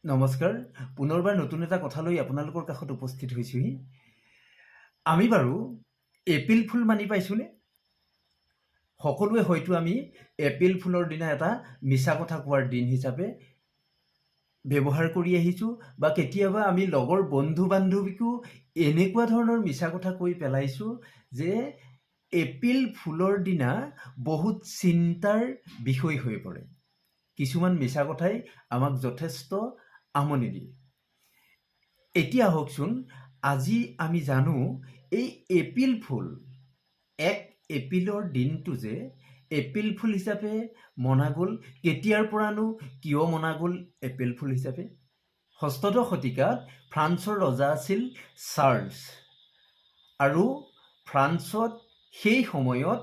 নমস্কাৰ। পুনৰবাৰ নতুন এটা কথা লৈ আপোনালোকৰ কাষত উপস্থিত হৈছোহি। আমি বাৰু এপ্ৰিল ফুল মানি পাইছোঁনে? সকলোৱে হয়তো আমি এপ্ৰিল ফুলৰ দিনা এটা মিছা কথা কোৱাৰ দিন হিচাপে ব্যৱহাৰ কৰি আহিছোঁ, বা কেতিয়াবা আমি লগৰ বন্ধু বান্ধৱীকো এনেকুৱা ধৰণৰ মিছা কথা কৈ পেলাইছোঁ যে এপ্ৰিল ফুলৰ দিনা বহুত চিন্তাৰ বিষয় হৈ পৰে। কিছুমান মিছা কথাই আমাক যথেষ্ট আমনি দিয়ে। এতিয়া আহকচোন, আজি আমি জানো এই এপ্ৰিল ফুল, 1 এপ্ৰিলৰ দিনটো যে এপ্ৰিল ফুল হিচাপে মনা গ'ল, কেতিয়াৰ পৰানো কিয় মনা গ'ল এপ্ৰিল ফুল হিচাপে? ষষ্ঠদশ শতিকাত ফ্ৰান্সৰ ৰজা আছিল চাৰ্লছ, আৰু ফ্ৰান্সত সেই সময়ত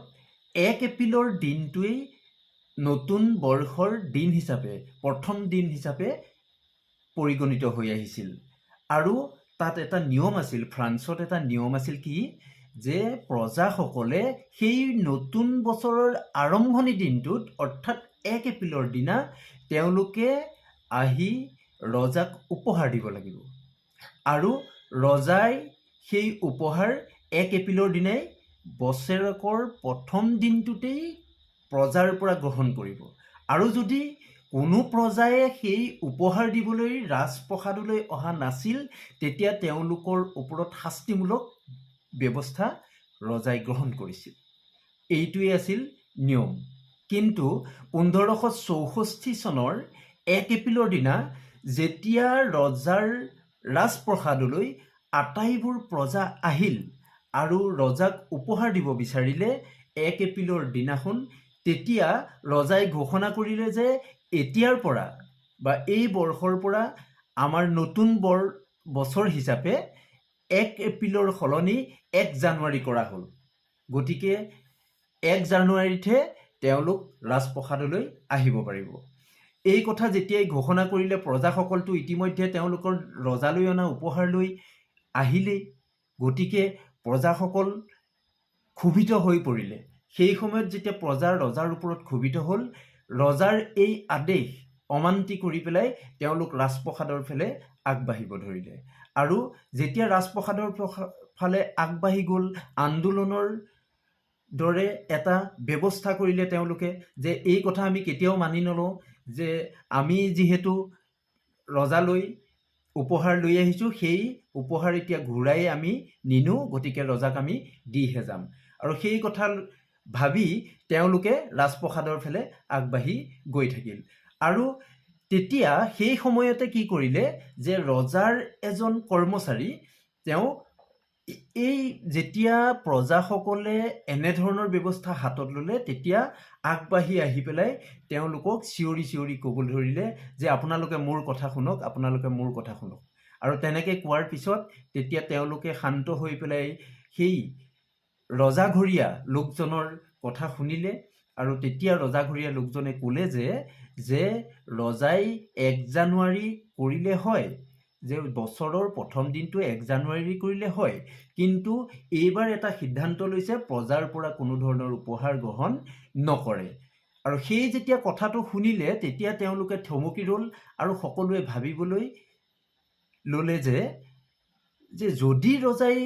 1 এপ্ৰিলৰ দিনটোৱেই নতুন বৰ্ষৰ দিন হিচাপে, প্ৰথম দিন হিচাপে পৰিগণিত হৈ আহিছিল। আৰু তাত এটা নিয়ম আছিল, ফ্ৰান্সত এটা নিয়ম আছিল কি, যে প্ৰজাসকলে সেই নতুন বছৰৰ আৰম্ভণি দিনটোত, অৰ্থাৎ 1 এপ্ৰিলৰ দিনা তেওঁলোকে আহি ৰজাক উপহাৰ দিব লাগিব, আৰু ৰজাই সেই উপহাৰ 1 এপ্ৰিলৰ দিনাই বছৰেকৰ প্ৰথম দিনটোতেই প্ৰজাৰ পৰা গ্ৰহণ কৰিব। আৰু যদি কোনো প্ৰজায়ে সেই উপহাৰ দিবলৈ ৰাজপ্ৰসাদলৈ অহা নাছিল, তেতিয়া তেওঁলোকৰ ওপৰত শাস্তিমূলক ব্যৱস্থা ৰজাই গ্ৰহণ কৰিছিল। এইটোৱেই আছিল নিয়ম। কিন্তু 1564 চনৰ 1 এপ্ৰিলৰ দিনা যেতিয়া ৰজাৰ ৰাজপ্ৰসাদলৈ আটাইবোৰ প্ৰজা আহিল আৰু ৰজাক উপহাৰ দিব বিচাৰিলে 1 এপ্ৰিলৰ দিনাখন, তেতিয়া ৰজাই ঘোষণা কৰিলে যে এতিয়াৰ পৰা বা এই বৰ্ষৰ পৰা আমাৰ নতুন বছৰ হিচাপে 1 এপ্ৰিলৰ সলনি 1 জানুৱাৰী কৰা হ'ল। গতিকে 1 জানুৱাৰীতহে তেওঁলোক ৰাজপ্ৰসাদলৈ আহিব পাৰিব। এই কথা যেতিয়াই ঘোষণা কৰিলে, প্ৰজাসকলটো ইতিমধ্যে তেওঁলোকৰ ৰজালৈ অনা উপহাৰ লৈ আহিলেই। গতিকে প্ৰজাসকল ক্ষোভিত হৈ পৰিলে। সেই সময়ত যেতিয়া প্ৰজা ৰজাৰ ওপৰত ক্ষোভিত হ'ল, ৰজাৰ এই আদেশ অমান্তি কৰি পেলাই তেওঁলোক ৰাজপ্ৰসাদৰ ফালে আগবাঢ়িব ধৰিলে। আৰু যেতিয়া ৰাজপ্ৰসাদৰ ফালে আগবাঢ়ি গ'ল, আন্দোলনৰ দৰে এটা ব্যৱস্থা কৰিলে তেওঁলোকে, যে এই কথা আমি কেতিয়াও মানি নলওঁ, যে আমি যিহেতু ৰজালৈ উপহাৰ লৈ আহিছোঁ, সেই উপহাৰ এতিয়া ঘূৰাই আমি নিনো, গতিকে ৰজাক আমি দিহে যাম। আৰু সেই কথা ভাবি তেওঁলোকে ৰাজপ্ৰসাদৰ ফালে আগবাঢ়ি গৈ থাকিল। আৰু তেতিয়া সেই সময়তে কি কৰিলে, যে ৰজাৰ এজন কৰ্মচাৰী, তেওঁ এই যেতিয়া প্ৰজাসকলে এনেধৰণৰ ব্যৱস্থা হাতত ল'লে, তেতিয়া আগবাঢ়ি আহি পেলাই তেওঁলোকক চিঞৰি চিঞৰি ক'বলৈ ধৰিলে যে আপোনালোকে মোৰ কথা শুনক, আপোনালোকে মোৰ কথা শুনক। আৰু তেনেকৈ কোৱাৰ পিছত তেতিয়া তেওঁলোকে শান্ত হৈ পেলাই সেই ৰজাঘৰীয়া লোকজনৰ কথা শুনিলে। আৰু তেতিয়া ৰজাঘৰীয়া লোকজনে ক'লে যে ৰজাই 1 জানুৱাৰী কৰিলে হয়, যে বছৰৰ প্ৰথম দিনটো 1 জানুৱাৰী কৰিলে হয়, কিন্তু এইবাৰ এটা সিদ্ধান্ত লৈছে, প্ৰজাৰ পৰা কোনো ধৰণৰ উপহাৰ গ্ৰহণ নকৰে। আৰু সেই যেতিয়া কথাটো শুনিলে, তেতিয়া তেওঁলোকে থমকি ৰ'ল আৰু সকলোৱে ভাবিবলৈ ল'লে যে যদি ৰজাই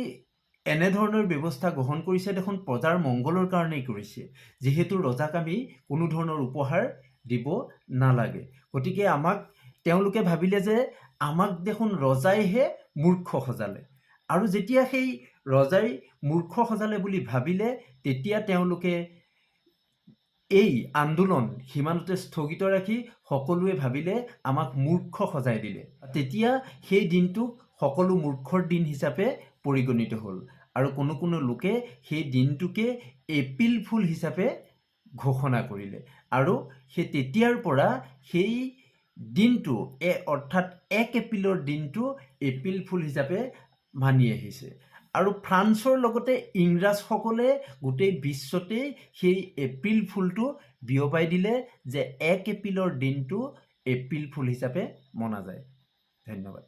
এনেধৰণৰ ব্যৱস্থা গ্ৰহণ কৰিছে, দেখোন প্ৰজাৰ মংগলৰ কাৰণেই কৰিছে, যিহেতু ৰজাক আমি কোনো ধৰণৰ উপহাৰ দিব নালাগে। গতিকে তেওঁলোকে ভাবিলে যে আমাক দেখোন ৰজাইহে মূৰ্খ সজালে। আৰু যেতিয়া সেই ৰজাই মূৰ্খ সজালে বুলি ভাবিলে, তেতিয়া তেওঁলোকে এই আন্দোলন সিমানতে স্থগিত ৰাখি সকলোৱে ভাবিলে আমাক মূৰ্খ সজাই দিলে। তেতিয়া সেই দিনটোক সকলো মূৰ্খৰ দিন হিচাপে পৰিগণিত হ'ল। আৰু কোনো লোকে সেই দিনটোকে এপ্ৰিল ফুল হিচাপে ঘোষণা কৰিলে। আৰু সেই তেতিয়াৰ পৰা সেই দিনটো, অৰ্থাৎ 1 এপ্ৰিলৰ দিনটো এপ্ৰিল ফুল হিচাপে মানি আহিছে। আৰু ফ্ৰান্সৰ লগতে ইংৰাজসকলে গোটেই বিশ্বতেই সেই এপ্ৰিল ফুলটো বিয়পাই দিলে, যে 1 এপ্ৰিলৰ দিনটো এপ্ৰিল ফুল হিচাপে মনা যায়। ধন্যবাদ।